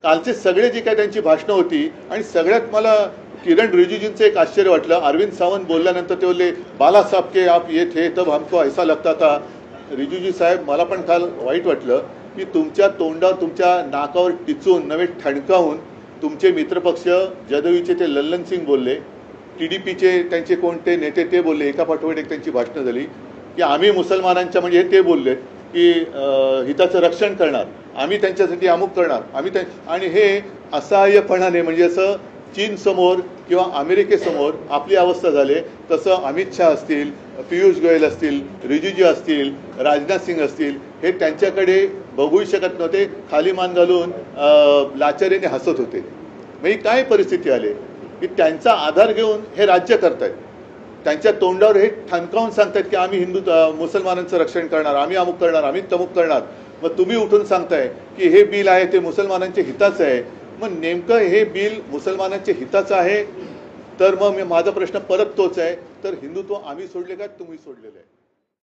कालचे सगळे जी काही त्यांची भाषणं होती आणि सगळ्यात मला किरण रिजिजूंचं एक आश्चर्य वाटलं. अरविंद सावंत बोलल्यानंतर ते बोलले बाला साहब के आप ये थे तब हमको ऐसा लगता था. रिजिजू साहेब, मला पण काल वाईट वाटलं की तुमच्या तोंडावर तुमच्या नाकावर टिचून नव्हे ठणकावून तुमचे मित्रपक्ष जदयूचे ते लल्लन सिंग बोलले, TDPचे त्यांचे कोणते नेते ते बोलले, एका पाठोपाठ एक त्यांची भाषणं झाली की आम्ही मुसलमानांच्या म्हणजे ते बोलले की हिताचं रक्षण करणार, आम्ही त्यांच्यासाठी अमुक करणार, आम्ही आणि हे असहाय्यपणाने म्हणजे असं चीन समोर किंवा अमेरिकेसमोर आपली अवस्था झाली. तसं अमित शाह असतील, पियुष गोयल असतील, रिजिजू असतील, राजनाथ सिंग असतील, हे त्यांच्याकडे बघूही शकत नव्हते, खाली मान घालून लाचारीने हसत होते. म्हणजे काय परिस्थिती आली की त्यांचा आधार घेऊन हे राज्य करतायत, त्यांच्या तोंडावर हे ठणकावून सांगतायत की आम्ही मुसलमानांचं रक्षण करणार, आम्ही अमुक करणार, आम्ही तमुक करणार. मग तुम्ही उठून सांगताय की हे बिल आहे ते मुसलमानांच्या हिताचं आहे. मग नेमकं हे बिल मुसलमानांच्या हिताचं आहे तर मग माझा प्रश्न परत तोच आहे, तर हिंदुत्व आम्ही सोडले का तुम्ही सोडलेलं आहे?